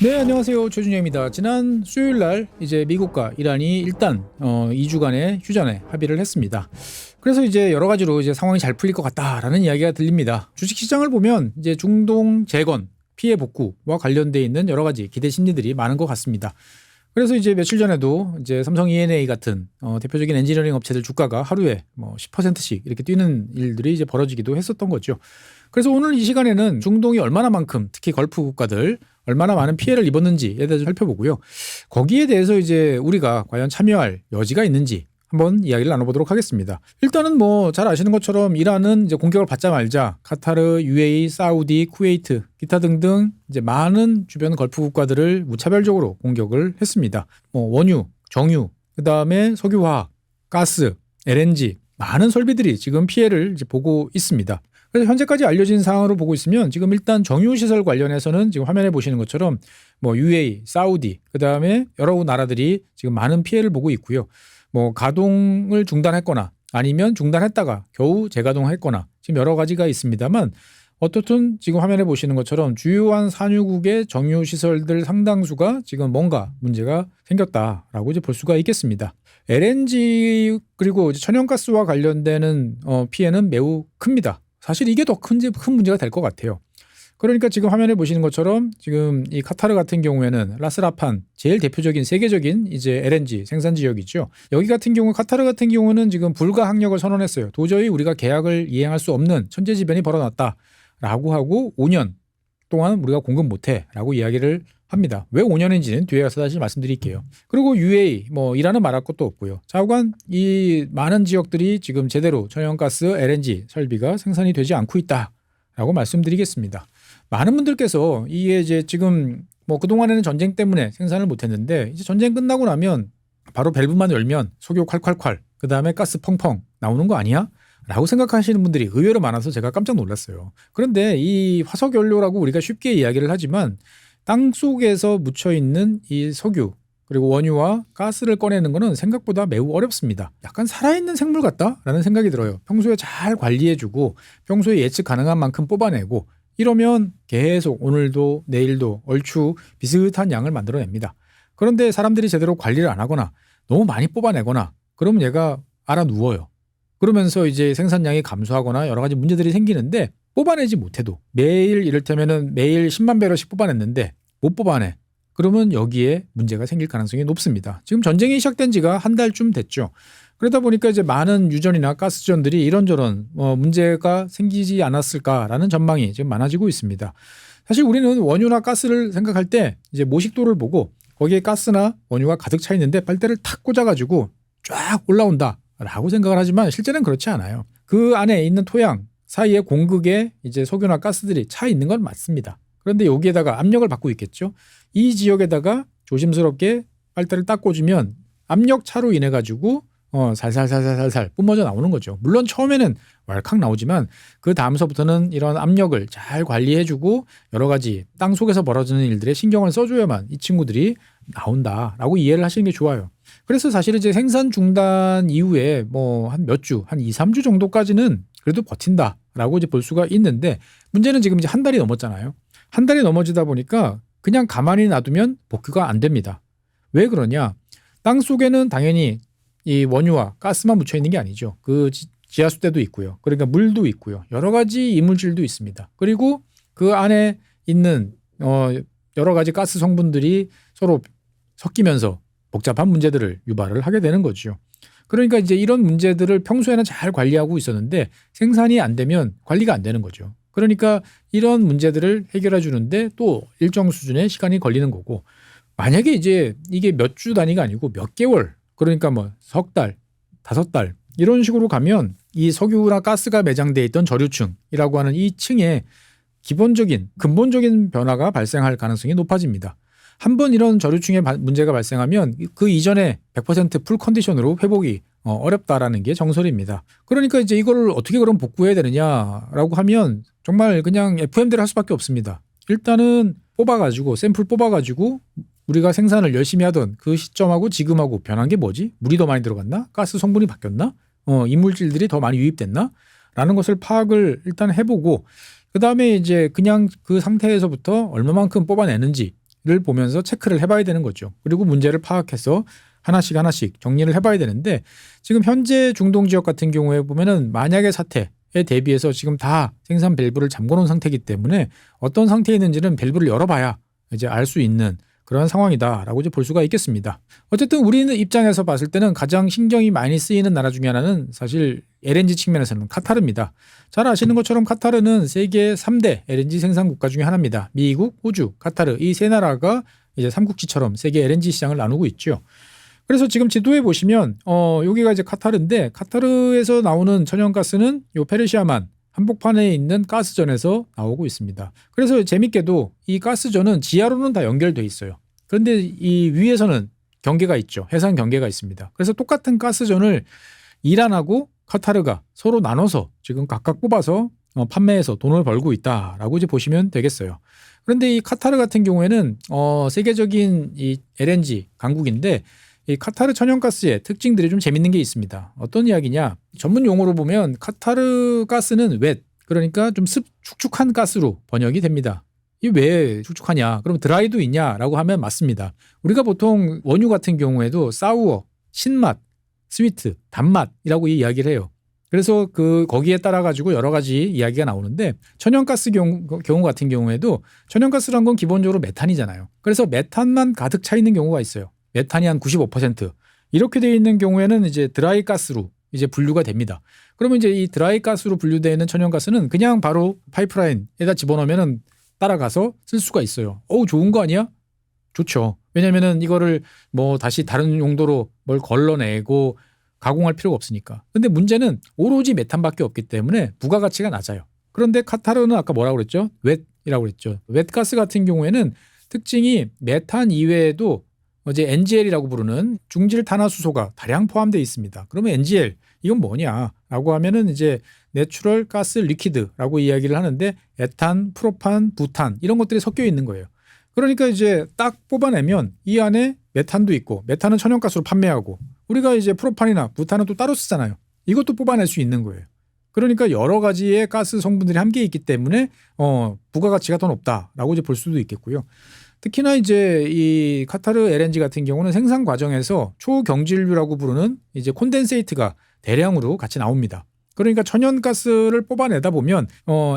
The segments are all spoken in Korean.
네, 안녕하세요. 최준영입니다. 지난 수요일 날 이제 미국과 이란이 일단 2주간의 휴전에 합의를 했습니다. 그래서 이제 여러 가지로 이제 상황이 잘 풀릴 것 같다라는 이야기가 들립니다. 주식 시장을 보면 이제 중동 재건, 피해 복구와 관련돼 있는 여러 가지 기대 심리들이 많은 것 같습니다. 그래서 이제 며칠 전에도 이제 삼성 E&A 같은 대표적인 엔지니어링 업체들 주가가 하루에 뭐 10%씩 이렇게 뛰는 일들이 이제 벌어지기도 했었던 거죠. 그래서 오늘 이 시간에는 중동이 얼마나만큼 특히 걸프 국가들 얼마나 많은 피해를 입었는지에 대해서 살펴보고요. 거기에 대해서 이제 우리가 과연 참여할 여지가 있는지 한번 이야기를 나눠보도록 하겠습니다. 일단은 뭐 잘 아시는 것처럼 이란은 이제 공격을 받자마자 카타르, UAE, 사우디, 쿠웨이트, 기타 등등 이제 많은 주변 걸프 국가들을 무차별적으로 공격을 했습니다. 원유, 정유, 그 다음에 석유화학, 가스, LNG 많은 설비들이 지금 피해를 이제 보고 있습니다. 그래서 현재까지 알려진 사항으로 보고 있으면 지금 일단 정유시설 관련해서는 지금 화면에 보시는 것처럼 뭐 UAE, 사우디, 그 다음에 여러 나라들이 지금 많은 피해를 보고 있고요. 뭐 가동을 중단했거나 아니면 중단했다가 겨우 재가동했거나 지금 여러 가지가 있습니다만 어떻든 지금 화면에 보시는 것처럼 주요한 산유국의 정유시설들 상당수가 지금 뭔가 문제가 생겼다라고 이제 볼 수가 있겠습니다. LNG 그리고 천연가스와 관련되는 피해는 매우 큽니다. 사실 이게 더 큰 문제가 될 것 같아요. 그러니까 지금 화면에 보시는 것처럼 지금 이 카타르 같은 경우에는 라스라판 제일 대표적인 세계적인 이제 LNG 생산 지역이죠. 여기 같은 경우 카타르 같은 경우는 지금 불가 항력을 선언했어요. 도저히 우리가 계약을 이행할 수 없는 천재지변이 벌어났다라고 하고 5년 동안 우리가 공급 못해라고 이야기를 합니다. 왜 5년인지는 뒤에 가서 다시 말씀드릴게요. 그리고 UAE 뭐 이란은 말할 것도 없고요. 좌우간 이 많은 지역들이 지금 제대로 천연가스 LNG 설비가 생산이 되지 않고 있다라고 말씀드리겠습니다. 많은 분들께서 이게 이제 지금 뭐 그동안에는 전쟁 때문에 생산을 못했는데 이제 전쟁 끝나고 나면 바로 밸브만 열면 석유 콸콸콸 그 다음에 가스 펑펑 나오는 거 아니야? 라고 생각하시는 분들이 의외로 많아서 제가 깜짝 놀랐어요. 그런데 이 화석연료라고 우리가 쉽게 이야기를 하지만 땅 속에서 묻혀 있는 이 석유 그리고 원유와 가스를 꺼내는 것은 생각보다 매우 어렵습니다. 약간 살아있는 생물 같다라는 생각이 들어요. 평소에 잘 관리해주고 평소에 예측 가능한 만큼 뽑아내고 이러면 계속 오늘도 내일도 얼추 비슷한 양을 만들어냅니다. 그런데 사람들이 제대로 관리를 안 하거나 너무 많이 뽑아내거나 그러면 얘가 알아 누워요. 그러면서 이제 생산량이 감소하거나 여러 가지 문제들이 생기는데 뽑아내지 못해도 매일 이를테면은 매일 10만 배럴씩 뽑아냈는데 못 뽑아내. 그러면 여기에 문제가 생길 가능성이 높습니다. 지금 전쟁이 시작된 지가 한 달쯤 됐죠. 그러다 보니까 이제 많은 유전이나 가스전들이 이런저런 문제가 생기지 않았을까라는 전망이 지금 많아지고 있습니다. 사실 우리는 원유나 가스를 생각할 때 이제 모식도를 보고 거기에 가스나 원유가 가득 차 있는데 빨대를 탁 꽂아가지고 쫙 올라온다라고 생각을 하지만 실제는 그렇지 않아요. 그 안에 있는 토양 사이에 공극에 이제 석유나 가스들이 차 있는 건 맞습니다. 그런데 여기에다가 압력을 받고 있겠죠. 이 지역에다가 조심스럽게 빨대를 딱 꽂으면 압력 차로 인해 가지고 살살살살살살 뿜어져 나오는 거죠. 물론 처음에는 왈칵 나오지만 그 다음서부터는 이런 압력을 잘 관리해주고 여러 가지 땅 속에서 벌어지는 일들에 신경을 써줘야만 이 친구들이 나온다라고 이해를 하시는 게 좋아요. 그래서 사실 이제 생산 중단 이후에 뭐 한 몇 주, 한 2, 3주 정도까지는 그래도 버틴다라고 이제 볼 수가 있는데 문제는 지금 이제 한 달이 넘었잖아요. 한 달이 넘어지다 보니까 그냥 가만히 놔두면 복구가 안 됩니다. 왜 그러냐? 땅 속에는 당연히 이 원유와 가스만 묻혀 있는 게 아니죠. 그 지하수대도 있고요. 그러니까 물도 있고요. 여러 가지 이물질도 있습니다. 그리고 그 안에 있는 여러 가지 가스 성분들이 서로 섞이면서 복잡한 문제들을 유발을 하게 되는 거죠. 그러니까 이제 이런 문제들을 평소에는 잘 관리하고 있었는데 생산이 안 되면 관리가 안 되는 거죠. 그러니까 이런 문제들을 해결해 주는데 또 일정 수준의 시간이 걸리는 거고 만약에 이제 이게 몇 주 단위가 아니고 몇 개월 그러니까 뭐 석 달, 5달 이런 식으로 가면 이 석유나 가스가 매장돼 있던 저류층이라고 하는 이 층에 기본적인 근본적인 변화가 발생할 가능성이 높아집니다. 한번 이런 저류층에 문제가 발생하면 그 이전에 100%풀 컨디션으로 회복이 어렵다라는 게 정설입니다. 그러니까 이제 이걸 어떻게 그럼 복구해야 되느냐라고 하면 정말 그냥 FM대로 할 수밖에 없습니다. 일단은 뽑아가지고 샘플 뽑아가지고 우리가 생산을 열심히 하던 그 시점하고 지금하고 변한 게 뭐지? 물이 더 많이 들어갔나? 가스 성분이 바뀌었나? 이물질들이 더 많이 유입됐나? 라는 것을 파악을 일단 해보고 그 다음에 이제 그냥 그 상태에서부터 얼마만큼 뽑아내는지 문제를 보면서 체크를 해봐야 되는 거죠. 그리고 문제를 파악해서 하나씩 정리를 해봐야 되는데 지금 현재 중동 지역 같은 경우에 보면은 만약의 사태에 대비해서 지금 다 생산 밸브를 잠궈놓은 상태이기 때문에 어떤 상태에 있는지는 밸브를 열어봐야 이제 알 수 있는 그런 상황이다라고 이제 볼 수가 있겠습니다. 어쨌든 우리는 입장에서 봤을 때는 가장 신경이 많이 쓰이는 나라 중에 하나는 사실 LNG 측면에서는 카타르입니다. 잘 아시는 것처럼 카타르는 세계 3대 LNG 생산 국가 중에 하나입니다. 미국, 호주, 카타르 이 세 나라가 이제 삼국지처럼 세계 LNG 시장을 나누고 있죠. 그래서 지금 지도에 보시면 여기가 이제 카타르인데 카타르에서 나오는 천연가스는 요 페르시아만 한복판에 있는 가스전에서 나오고 있습니다. 그래서 재밌게도 이 가스전은 지하로는 다 연결돼 있어요. 그런데 이 위에서는 경계가 있죠. 해상 경계가 있습니다. 그래서 똑같은 가스전을 이란하고 카타르가 서로 나눠서 지금 각각 뽑아서 판매해서 돈을 벌고 있다라고 이제 보시면 되겠어요. 그런데 이 카타르 같은 경우에는 세계적인 이 LNG 강국인데 이 카타르 천연가스의 특징들이 좀 재밌는 게 있습니다. 어떤 이야기냐? 전문 용어로 보면 카타르 가스는 웻, 그러니까 좀 축축한 가스로 번역이 됩니다. 이 왜 축축하냐? 그럼 드라이도 있냐라고 하면 맞습니다. 우리가 보통 원유 같은 경우에도 사우어, 신맛, 스위트, 단맛이라고 이야기를 해요. 그래서 거기에 따라 가지고 여러 가지 이야기가 나오는데 천연가스 경우 같은 경우에도 천연가스란 건 기본적으로 메탄이잖아요. 그래서 메탄만 가득 차 있는 경우가 있어요. 메탄이 한 95% 이렇게 되어 있는 경우에는 이제 드라이 가스로 이제 분류가 됩니다. 그러면 이제 이 드라이 가스로 분류되어 있는 천연가스는 그냥 바로 파이프라인에다 집어넣으면 따라가서 쓸 수가 있어요. 좋은 거 아니야? 좋죠. 왜냐면은 이거를 뭐 다시 다른 용도로 뭘 걸러내고 가공할 필요가 없으니까. 근데 문제는 오로지 메탄밖에 없기 때문에 부가가치가 낮아요. 그런데 카타르는 아까 뭐라고 그랬죠? 웻이라고 그랬죠. 웻가스 같은 경우에는 특징이 메탄 이외에도 이제 NGL이라고 부르는 중질 탄화수소가 다량 포함되어 있습니다. 그러면 NGL 이건 뭐냐라고 하면은 이제 내추럴 가스 리퀴드라고 이야기를 하는데 에탄, 프로판, 부탄 이런 것들이 섞여 있는 거예요. 그러니까 이제 딱 뽑아내면 이 안에 메탄도 있고 메탄은 천연가스로 판매하고 우리가 이제 프로판이나 부탄은 또 따로 쓰잖아요. 이것도 뽑아낼 수 있는 거예요. 그러니까 여러 가지의 가스 성분들이 함께 있기 때문에 부가가치가 더 높다라고 이제 볼 수도 있겠고요. 특히나 이제 이 카타르 LNG 같은 경우는 생산 과정에서 초경질류라고 부르는 이제 콘덴세이트가 대량으로 같이 나옵니다. 그러니까 천연가스를 뽑아내다 보면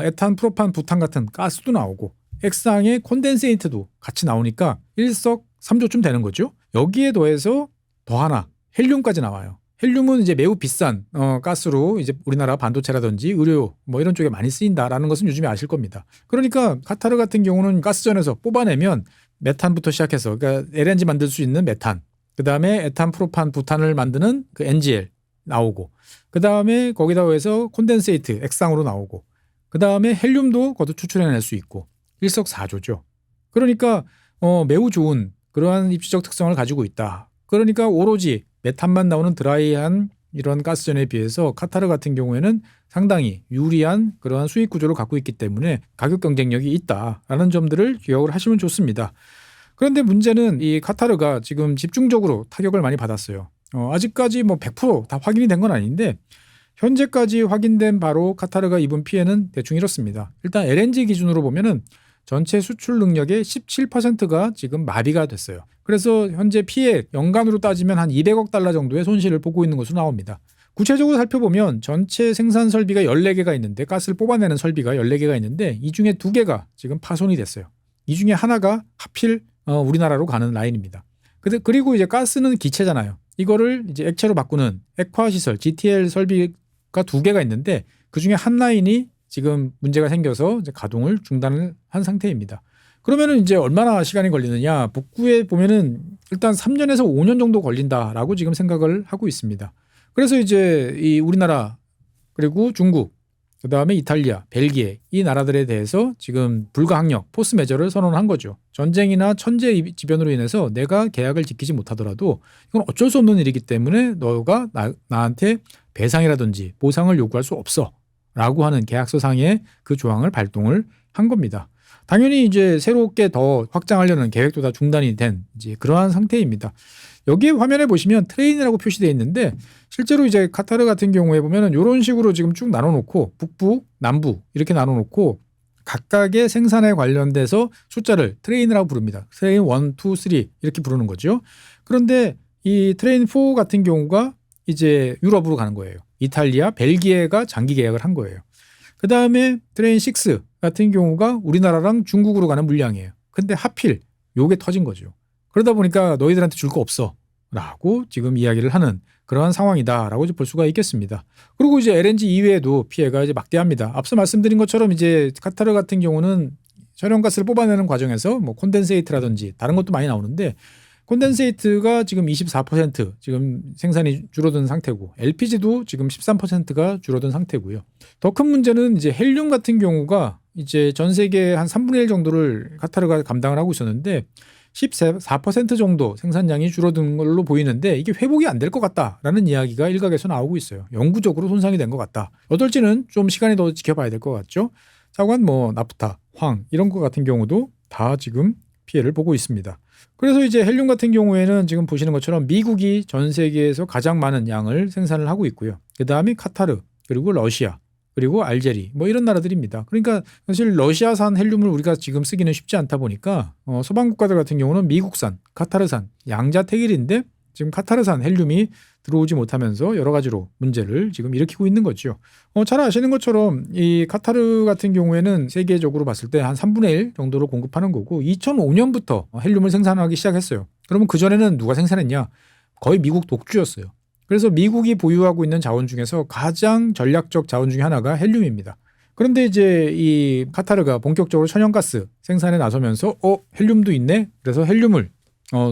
에탄, 프로판, 부탄 같은 가스도 나오고 액상의 콘덴세이트도 같이 나오니까 일석삼조쯤 되는 거죠. 여기에 더해서 더 하나 헬륨까지 나와요. 헬륨은 이제 매우 비싼 가스로 이제 우리나라 반도체라든지 의료 뭐 이런 쪽에 많이 쓰인다라는 것은 요즘에 아실 겁니다. 그러니까 카타르 같은 경우는 가스전에서 뽑아내면 메탄부터 시작해서 그러니까 LNG 만들 수 있는 메탄, 그다음에 에탄, 프로판, 부탄을 만드는 그 NGL 나오고, 그다음에 거기다 해서 콘덴세이트 액상으로 나오고, 그다음에 헬륨도 거기서 추출해낼 수 있고 일석사조죠. 그러니까 매우 좋은 그러한 입지적 특성을 가지고 있다. 그러니까 오로지 메탄만 나오는 드라이한 이런 가스전에 비해서 카타르 같은 경우에는 상당히 유리한 그러한 수익 구조를 갖고 있기 때문에 가격 경쟁력이 있다라는 점들을 기억을 하시면 좋습니다. 그런데 문제는 이 카타르가 지금 집중적으로 타격을 많이 받았어요. 아직까지 뭐 100%다 확인이 된 건 아닌데 현재까지 확인된 바로 카타르가 입은 피해는 대충 이렇습니다. 일단 LNG 기준으로 보면은 전체 수출 능력의 17%가 지금 마비가 됐어요. 그래서 현재 피해 연간으로 따지면 한 200억 달러 정도의 손실을 보고 있는 것으로 나옵니다. 구체적으로 살펴보면 전체 생산 설비가 14개가 있는데 가스를 뽑아내는 설비가 14개가 있는데 이 중에 2개가 지금 파손이 됐어요. 이 중에 하나가 하필 우리나라로 가는 라인입니다. 그리고 이제 가스는 기체잖아요. 이거를 이제 액체로 바꾸는 액화 시설 GTL 설비가 2개가 있는데 그 중에 한 라인이 지금 문제가 생겨서 이제 가동을 중단을 한 상태입니다. 그러면은 이제 얼마나 시간이 걸리느냐? 북구에 보면은 일단 3년에서 5년 정도 걸린다라고 지금 생각을 하고 있습니다. 그래서 이제 이 우리나라 그리고 중국, 그다음에 이탈리아, 벨기에 이 나라들에 대해서 지금 불가항력 포스 메저를 선언한 거죠. 전쟁이나 천재 지변으로 인해서 내가 계약을 지키지 못하더라도 이건 어쩔 수 없는 일이기 때문에 너가 나한테 배상이라든지 보상을 요구할 수 없어. 라고 하는 계약서상의 그 조항을 발동을 한 겁니다. 당연히 이제 새롭게 더 확장하려는 계획도 다 중단이 된 이제 그러한 상태입니다. 여기에 화면에 보시면 트레인이라고 표시되어 있는데 실제로 이제 카타르 같은 경우에 보면은 이런 식으로 지금 쭉 나눠놓고 북부, 남부 이렇게 나눠놓고 각각의 생산에 관련돼서 숫자를 트레인이라고 부릅니다. 트레인 1, 2, 3 이렇게 부르는 거죠. 그런데 이 트레인 4 같은 경우가 이제 유럽으로 가는 거예요. 이탈리아, 벨기에가 장기 계약을 한 거예요. 그 다음에 트레인 6 같은 경우가 우리나라랑 중국으로 가는 물량이에요. 근데 하필 요게 터진 거죠. 그러다 보니까 너희들한테 줄 거 없어 라고 지금 이야기를 하는 그러한 상황이다라고 볼 수가 있겠습니다. 그리고 이제 LNG 이외에도 피해가 이제 막대합니다. 앞서 말씀드린 것처럼 이제 카타르 같은 경우는 천연가스를 뽑아내는 과정에서 뭐 콘덴세이트라든지 다른 것도 많이 나오는데 콘덴세이트가 지금 24% 지금 생산이 줄어든 상태고 LPG도 지금 13%가 줄어든 상태고요. 더 큰 문제는 이제 헬륨 같은 경우가 이제 전 세계 한 3분의 1 정도를 카타르가 감당을 하고 있었는데 14% 정도 생산량이 줄어든 걸로 보이는데 이게 회복이 안 될 것 같다라는 이야기가 일각에서 나오고 있어요. 영구적으로 손상이 된 것 같다. 어떨지는 좀 시간이 더 지켜봐야 될 것 같죠. 차관 뭐 나프타, 황 이런 것 같은 경우도 다 지금 피해를 보고 있습니다. 그래서 이제 헬륨 같은 경우에는 지금 보시는 것처럼 미국이 전 세계에서 가장 많은 양을 생산을 하고 있고요. 그 다음에 카타르 그리고 러시아 그리고 알제리 뭐 이런 나라들입니다. 그러니까 사실 러시아산 헬륨을 우리가 지금 쓰기는 쉽지 않다 보니까 서방 국가들 같은 경우는 미국산, 카타르산 양자택일인데 지금 카타르산 헬륨이 들어오지 못하면서 여러 가지로 문제를 지금 일으키고 있는 거죠. 잘 아시는 것처럼 이 카타르 같은 경우에는 세계적으로 봤을 때 한 3분의 1 정도로 공급하는 거고 2005년부터 헬륨을 생산하기 시작했어요. 그러면 그전에는 누가 생산했냐? 거의 미국 독주였어요. 그래서 미국이 보유하고 있는 자원 중에서 가장 전략적 자원 중에 하나가 헬륨입니다. 그런데 이제 이 카타르가 본격적으로 천연가스 생산에 나서면서 헬륨도 있네. 그래서 헬륨을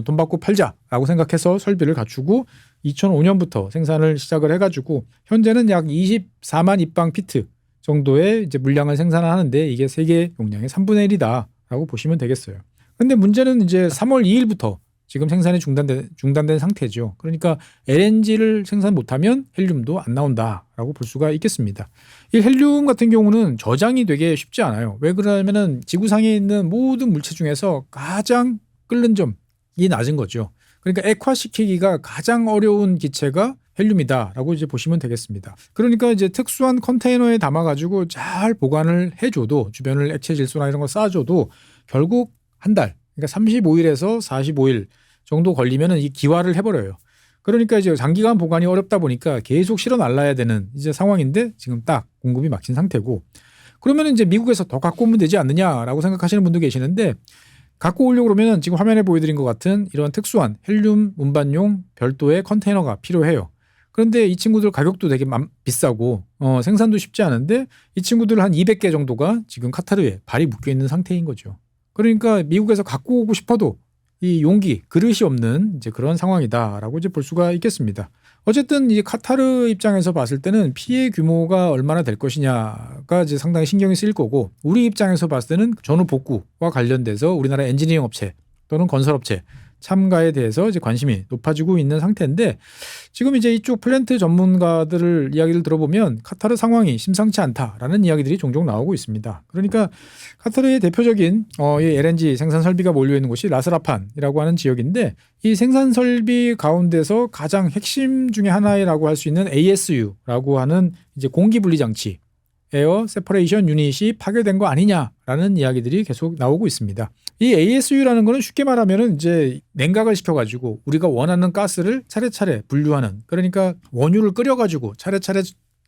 돈 받고 팔자라고 생각해서 설비를 갖추고 2005년부터 생산을 시작을 해가지고 현재는 약 24만 입방 피트 정도의 이제 물량을 생산하는데 이게 세계 용량의 3분의 1이다라고 보시면 되겠어요. 근데 문제는 이제 3월 2일부터 지금 생산이 중단된 상태죠. 그러니까 LNG를 생산 못하면 헬륨도 안 나온다라고 볼 수가 있겠습니다. 이 헬륨 같은 경우는 저장이 되게 쉽지 않아요. 왜 그러냐면은 지구상에 있는 모든 물체 중에서 가장 끓는 점이 낮은 거죠. 그러니까 액화시키기가 가장 어려운 기체가 헬륨이다라고 이제 보시면 되겠습니다. 그러니까 이제 특수한 컨테이너에 담아가지고 잘 보관을 해줘도 주변을 액체 질소나 이런 거 쌓아줘도 결국 한 달, 그러니까 35일에서 45일 정도 걸리면은 이 기화를 해버려요. 그러니까 이제 장기간 보관이 어렵다 보니까 계속 실어 날라야 되는 이제 상황인데 지금 딱 공급이 막힌 상태고 그러면 이제 미국에서 더 갖고 오면 되지 않느냐라고 생각하시는 분도 계시는데 갖고 오려고 그러면 지금 화면에 보여드린 것 같은 이런 특수한 헬륨 운반용 별도의 컨테이너가 필요해요. 그런데 이 친구들 가격도 되게 비싸고 생산도 쉽지 않은데 이 친구들 한 200개 정도가 지금 카타르에 발이 묶여 있는 상태인 거죠. 그러니까 미국에서 갖고 오고 싶어도 이 용기, 그릇이 없는 이제 그런 상황이다라고 이제 볼 수가 있겠습니다. 어쨌든 이 카타르 입장에서 봤을 때는 피해 규모가 얼마나 될 것이냐가 이제 상당히 신경이 쓰일 거고 우리 입장에서 봤을 때는 전후 복구와 관련돼서 우리나라 엔지니어링 업체 또는 건설업체 참가에 대해서 이제 관심이 높아지고 있는 상태인데 지금 이제 이쪽 플랜트 전문가들을 이야기를 들어보면 카타르 상황이 심상치 않다라는 이야기들이 종종 나오고 있습니다. 그러니까 카타르의 대표적인 이 LNG 생산 설비가 몰려 있는 곳이 라스라판이라고 하는 지역인데 이 생산 설비 가운데서 가장 핵심 중에 하나라고 할 수 있는 ASU라고 하는 이제 공기 분리 장치 에어 세퍼레이션 유닛이 파괴된 거 아니냐라는 이야기들이 계속 나오고 있습니다. 이 ASU라는 거는 쉽게 말하면은 이제 냉각을 시켜가지고 우리가 원하는 가스를 차례차례 분류하는 그러니까 원유를 끓여가지고 차례차례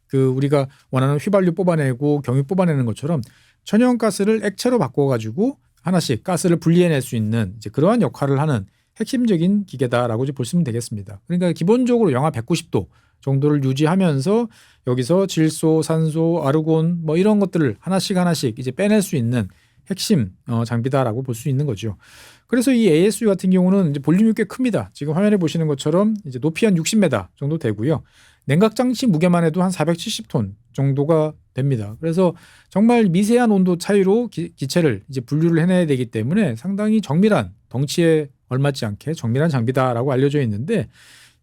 그 우리가 원하는 휘발유 뽑아내고 경유 뽑아내는 것처럼 천연가스를 액체로 바꿔가지고 하나씩 가스를 분리해낼 수 있는 이제 그러한 역할을 하는 핵심적인 기계다라고 이제 보시면 되겠습니다. 그러니까 기본적으로 영하 190도 정도를 유지하면서 여기서 질소, 산소, 아르곤 뭐 이런 것들을 하나씩 이제 빼낼 수 있는 핵심 장비다라고 볼 수 있는 거죠. 그래서 이 ASU 같은 경우는 이제 볼륨이 꽤 큽니다. 지금 화면에 보시는 것처럼 이제 높이 한 60m 정도 되고요. 냉각 장치 무게만 해도 한 470톤 정도가 됩니다. 그래서 정말 미세한 온도 차이로 기체를 이제 분류를 해내야 되기 때문에 상당히 정밀한 덩치에 얼맞지 않게 정밀한 장비다라고 알려져 있는데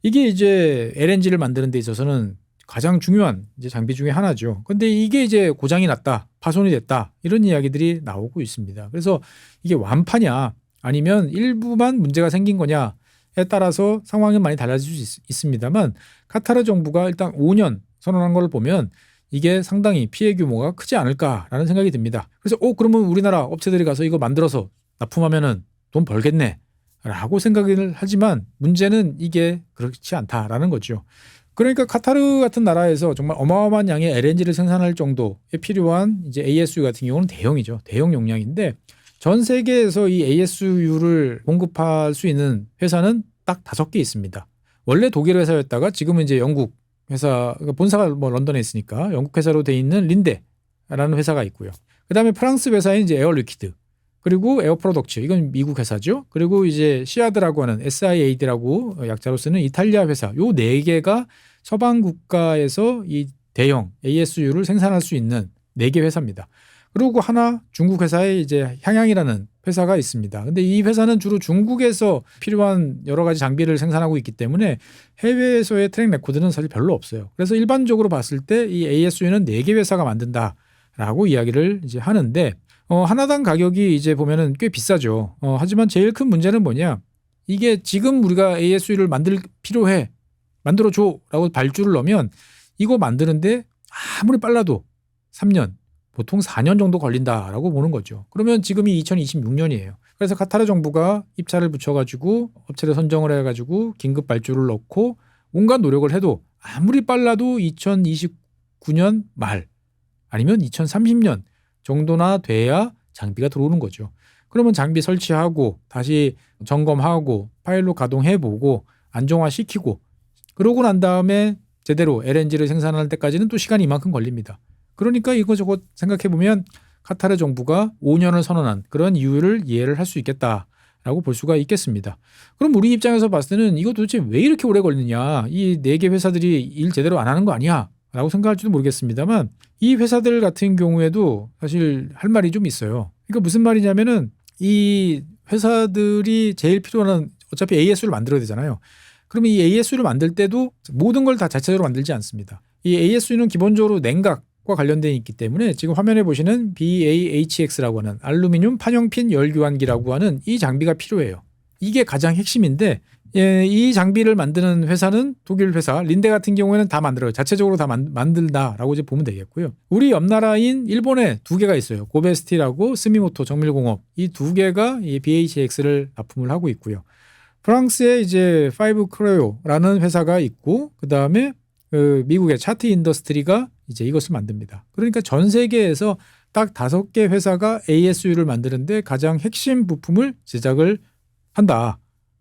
이게 이제 LNG를 만드는 데 있어서는 가장 중요한 이제 장비 중에 하나죠. 근데 이게 이제 고장이 났다, 파손이 됐다 이런 이야기들이 나오고 있습니다. 그래서 이게 완파냐 아니면 일부만 문제가 생긴 거냐에 따라서 상황은 많이 달라질 수 있습니다만 카타르 정부가 일단 5년 선언한 걸 보면 이게 상당히 피해 규모가 크지 않을까라는 생각이 듭니다. 그래서 그러면 우리나라 업체들이 가서 이거 만들어서 납품하면은 돈 벌겠네 라고 생각을 하지만 문제는 이게 그렇지 않다라는 거죠. 그러니까 카타르 같은 나라에서 정말 어마어마한 양의 LNG를 생산할 정도에 필요한 이제 ASU 같은 경우는 대형이죠. 대형 용량인데 전 세계에서 이 ASU를 공급할 수 있는 회사는 딱 5개 있습니다. 원래 독일 회사였다가 지금은 이제 영국 회사, 본사가 뭐 런던에 있으니까 영국 회사로 돼 있는 린데라는 회사가 있고요. 그다음에 프랑스 회사인 이제 에어리퀴드, 그리고 에어프로덕츠, 이건 미국 회사죠. 그리고 이제 시아드라고 하는 SIAD라고 약자로 쓰는 이탈리아 회사, 요 4개가 서방 국가에서 이 대형 ASU를 생산할 수 있는 4개 회사입니다. 그리고 하나 중국 회사에 이제 향양이라는 회사가 있습니다. 근데 이 회사는 주로 중국에서 필요한 여러 가지 장비를 생산하고 있기 때문에 해외에서의 트랙 레코드는 사실 별로 없어요. 그래서 일반적으로 봤을 때 이 ASU는 4개 회사가 만든다라고 이야기를 이제 하는데 하나당 가격이 이제 보면은 꽤 비싸죠. 하지만 제일 큰 문제는 뭐냐? 이게 지금 우리가 ASU를 필요해. 만들어줘라고 발주를 넣으면 이거 만드는데 아무리 빨라도 3년, 보통 4년 정도 걸린다라고 보는 거죠. 그러면 지금이 2026년이에요. 그래서 카타르 정부가 입찰을 붙여가지고 업체를 선정을 해가지고 긴급 발주를 넣고 온갖 노력을 해도 아무리 빨라도 2029년 말 아니면 2030년 정도나 돼야 장비가 들어오는 거죠. 그러면 장비 설치하고 다시 점검하고 파일로 가동해보고 안정화시키고 그러고 난 다음에 제대로 LNG를 생산할 때까지는 또 시간이 이만큼 걸립니다. 그러니까 이거저거 생각해보면 카타르 정부가 5년을 선언한 그런 이유를 이해를 할 수 있겠다라고 볼 수가 있겠습니다. 그럼 우리 입장에서 봤을 때는 이거 도대체 왜 이렇게 오래 걸리느냐, 이 4개 회사들이 일 제대로 안 하는 거 아니야 라고 생각할지도 모르겠습니다만 이 회사들 같은 경우에도 사실 할 말이 좀 있어요. 그러니까 무슨 말이냐면은 이 회사들이 제일 필요한, 어차피 ASU를 만들어야 되잖아요. 그러면 이 ASU를 만들 때도 모든 걸 다 자체적으로 만들지 않습니다. 이 ASU는 기본적으로 냉각과 관련되어 있기 때문에 지금 화면에 보시는 BAHX라고 하는 알루미늄 판형핀 열교환기라고 하는 이 장비가 필요해요. 이게 가장 핵심인데 이 장비를 만드는 회사는 독일 회사 린데 같은 경우에는 다 만들어요. 자체적으로 다 만들다라고 이제 보면 되겠고요. 우리 옆 나라인 일본에 2개가 있어요. 고베스티라고 스미모토 정밀공업, 이 2개가 이 BHX를 납품을 하고 있고요. 프랑스에 이제 파이브 크레오라는 회사가 있고 그다음에 미국의 차트 인더스트리가 이제 이것을 만듭니다. 그러니까 전 세계에서 딱 5개 회사가 ASU를 만드는데 가장 핵심 부품을 제작을 한다.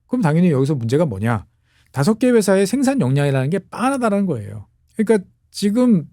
그럼 당연히 여기서 문제가 뭐냐? 5개 회사의 생산 역량이라는 게 빤하다는 거예요. 그러니까 지금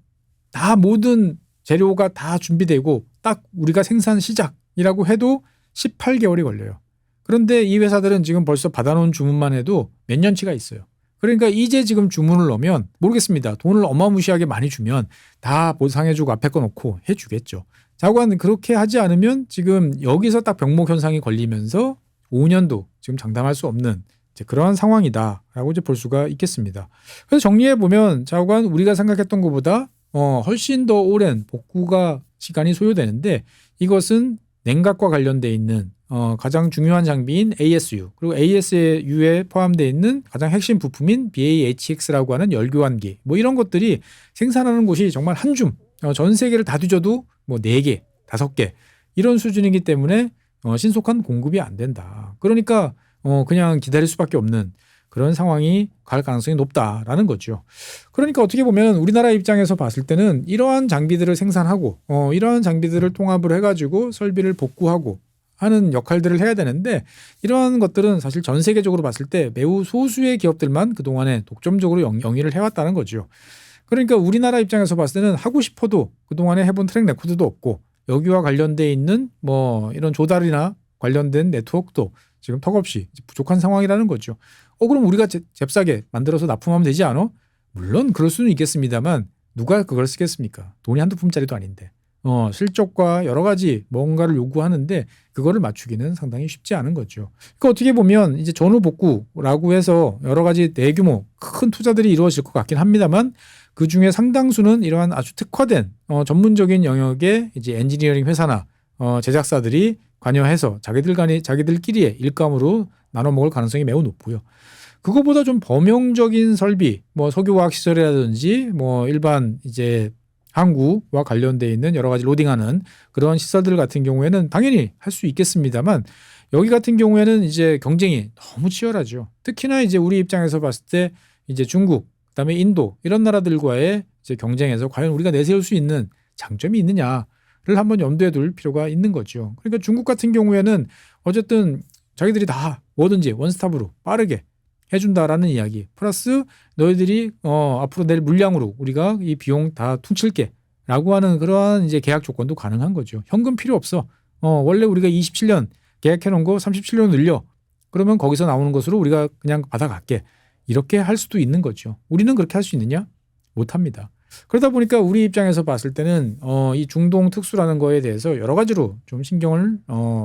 다 모든 재료가 다 준비되고 딱 우리가 생산 시작이라고 해도 18개월이 걸려요. 그런데 이 회사들은 지금 벌써 받아놓은 주문만 해도 몇 년치가 있어요. 그러니까 이제 지금 주문을 넣으면 모르겠습니다. 돈을 어마무시하게 많이 주면 다 보상해주고 앞에 거 놓고 해주겠죠. 자관 그렇게 하지 않으면 지금 여기서 딱 병목 현상이 걸리면서 5년도 지금 장담할 수 없는 이제 그러한 상황이다라고 이제 볼 수가 있겠습니다. 그래서 정리해 보면 자관 우리가 생각했던 것보다 훨씬 더 오랜 복구가 시간이 소요되는데 이것은 냉각과 관련돼 있는 가장 중요한 장비인 ASU, 그리고 ASU에 포함되어 있는 가장 핵심 부품인 BAHX라고 하는 열교환기, 뭐 이런 것들이 생산하는 곳이 정말 한 줌, 전 세계를 다 뒤져도 뭐 4개, 5개 이런 수준이기 때문에 신속한 공급이 안 된다. 그러니까 그냥 기다릴 수밖에 없는 그런 상황이 갈 가능성이 높다라는 거죠. 그러니까 어떻게 보면 우리나라 입장에서 봤을 때는 이러한 장비들을 생산하고 이러한 장비들을 통합을 해가지고 설비를 복구하고 하는 역할들을 해야 되는데 이러한 것들은 사실 전 세계적으로 봤을 때 매우 소수의 기업들만 그동안에 독점적으로 영위를 해왔다는 거죠. 그러니까 우리나라 입장에서 봤을 때는 하고 싶어도 그동안에 해본 트랙 레코드도 없고 여기와 관련돼 있는 뭐 이런 조달이나 관련된 네트워크도 지금 턱없이 부족한 상황이라는 거죠. 그럼 우리가 잽싸게 만들어서 납품하면 되지 않아? 물론 그럴 수는 있겠습니다만 누가 그걸 쓰겠습니까? 돈이 한두 푼짜리도 아닌데. 실적과 여러 가지 뭔가를 요구하는데 그거를 맞추기는 상당히 쉽지 않은 거죠. 그러니까 어떻게 보면 이제 전후 복구라고 해서 여러 가지 대규모 큰 투자들이 이루어질 것 같긴 합니다만 그 중에 상당수는 이러한 아주 특화된 전문적인 영역의 이제 엔지니어링 회사나 제작사들이 관여해서 자기들끼리의 일감으로 나눠 먹을 가능성이 매우 높고요. 그거보다 좀 범용적인 설비, 뭐 석유화학 시설이라든지 뭐 일반 이제 항구와 관련돼 있는 여러 가지 로딩하는 그런 시설들 같은 경우에는 당연히 할 수 있겠습니다만 여기 같은 경우에는 이제 경쟁이 너무 치열하죠. 특히나 이제 우리 입장에서 봤을 때 이제 중국, 그다음에 인도 이런 나라들과의 이제 경쟁에서 과연 우리가 내세울 수 있는 장점이 있느냐를 한번 염두에 둘 필요가 있는 거죠. 그러니까 중국 같은 경우에는 어쨌든 자기들이 다 뭐든지 원스톱으로 빠르게 해준다라는 이야기. 플러스 너희들이 앞으로 낼 물량으로 우리가 이 비용 다 퉁칠게라고 하는 그러한 이제 계약 조건도 가능한 거죠. 현금 필요 없어. 원래 우리가 27년 계약해 놓은 거 37년 늘려. 그러면 거기서 나오는 것으로 우리가 그냥 받아갈게. 이렇게 할 수도 있는 거죠. 우리는 그렇게 할 수 있느냐? 못합니다. 그러다 보니까 우리 입장에서 봤을 때는 이 중동 특수라는 거에 대해서 여러 가지로 좀 신경을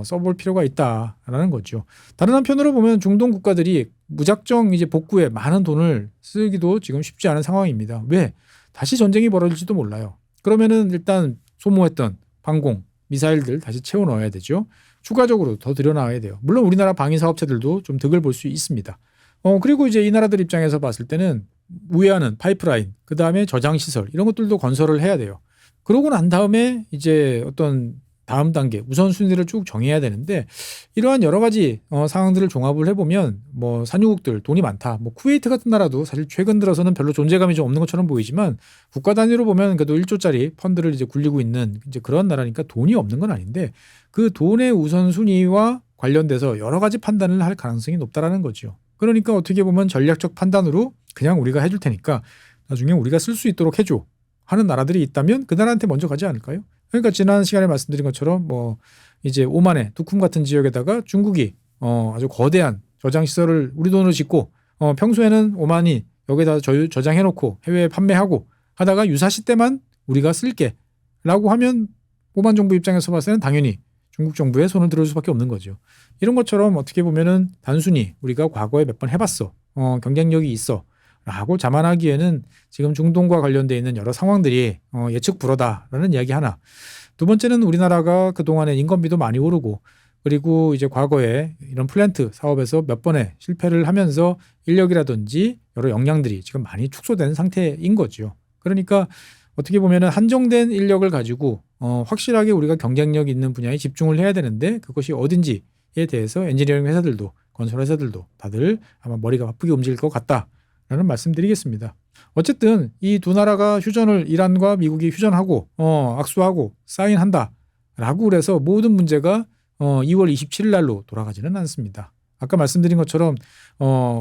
써볼 필요가 있다라는 거죠. 다른 한편으로 보면 중동 국가들이 무작정 이제 복구에 많은 돈을 쓰기도 지금 쉽지 않은 상황입니다. 왜? 다시 전쟁이 벌어질지도 몰라요. 그러면은 일단 소모했던 방공, 미사일들 다시 채워 넣어야 되죠. 추가적으로 더 들여놔야 돼요. 물론 우리나라 방위 사업체들도 좀 득을 볼 수 있습니다. 그리고 이제 이 나라들 입장에서 봤을 때는 우회하는 파이프라인, 그 다음에 저장 시설 이런 것들도 건설을 해야 돼요. 그러고 난 다음에 이제 어떤 다음 단계 우선순위를 쭉 정해야 되는데 이러한 여러 가지 상황들을 종합을 해보면 뭐 산유국들 돈이 많다. 뭐 쿠웨이트 같은 나라도 사실 최근 들어서는 별로 존재감이 좀 없는 것처럼 보이지만 국가 단위로 보면 그래도 1조짜리 펀드를 이제 굴리고 있는 이제 그런 나라니까 돈이 없는 건 아닌데 그 돈의 우선순위와 관련돼서 여러 가지 판단을 할 가능성이 높다라는 거죠. 그러니까 어떻게 보면 전략적 판단으로 그냥 우리가 해줄 테니까 나중에 우리가 쓸 수 있도록 해줘 하는 나라들이 있다면 그 나라한테 먼저 가지 않을까요? 그러니까 지난 시간에 말씀드린 것처럼 뭐 이제 오만의 두쿰 같은 지역에다가 중국이 아주 거대한 저장 시설을 우리 돈으로 짓고 평소에는 오만이 여기다 저장해놓고 해외에 판매하고 하다가 유사시 때만 우리가 쓸게라고 하면 오만 정부 입장에서 봤을 때는 당연히 중국 정부에 손을 들을 수밖에 없는 거죠. 이런 것처럼 어떻게 보면은 단순히 우리가 과거에 몇 번 해봤어, 경쟁력이 있어 라고 자만하기에는 지금 중동과 관련되어 있는 여러 상황들이 예측 불허다라는 이야기 하나. 두 번째는 우리나라가 그동안에 인건비도 많이 오르고 그리고 이제 과거에 이런 플랜트 사업에서 몇 번의 실패를 하면서 인력이라든지 여러 역량들이 지금 많이 축소된 상태인 거죠. 그러니까 어떻게 보면은 한정된 인력을 가지고 확실하게 우리가 경쟁력 있는 분야에 집중을 해야 되는데 그것이 어딘지에 대해서 엔지니어링 회사들도 건설 회사들도 다들 아마 머리가 바쁘게 움직일 것 같다라는 말씀드리겠습니다. 어쨌든 이 두 나라가 휴전을 이란과 미국이 휴전하고 악수하고 사인한다라고 그래서 모든 문제가 2월 27일 날로 돌아가지는 않습니다. 아까 말씀드린 것처럼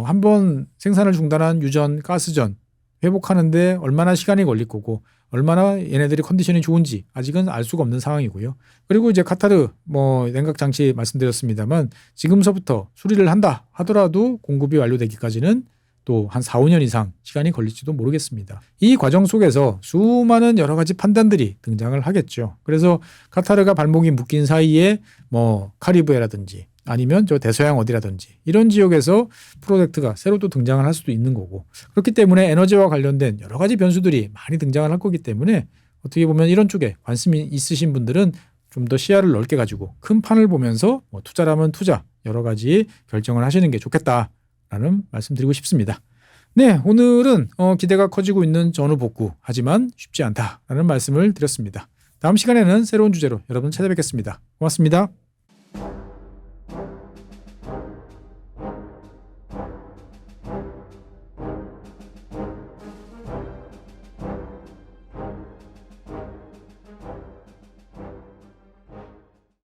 한번 생산을 중단한 유전, 가스전 회복하는데 얼마나 시간이 걸릴 거고 얼마나 얘네들이 컨디션이 좋은지 아직은 알 수가 없는 상황이고요. 그리고 이제 카타르 냉각 장치 말씀드렸습니다만 지금서부터 수리를 한다 하더라도 공급이 완료되기까지는 또 한 4, 5년 이상 시간이 걸릴지도 모르겠습니다. 이 과정 속에서 수많은 여러 가지 판단들이 등장을 하겠죠. 그래서 카타르가 발목이 묶인 사이에 카리브해라든지 아니면 저 대서양 어디라든지 이런 지역에서 프로젝트가 새로 또 등장을 할 수도 있는 거고 그렇기 때문에 에너지와 관련된 여러 가지 변수들이 많이 등장을 할 거기 때문에 어떻게 보면 이런 쪽에 관심이 있으신 분들은 좀 더 시야를 넓게 가지고 큰 판을 보면서 투자라면 투자 여러 가지 결정을 하시는 게 좋겠다라는 말씀드리고 싶습니다. 네, 오늘은 기대가 커지고 있는 전후 복구 하지만 쉽지 않다라는 말씀을 드렸습니다. 다음 시간에는 새로운 주제로 여러분 찾아뵙겠습니다. 고맙습니다.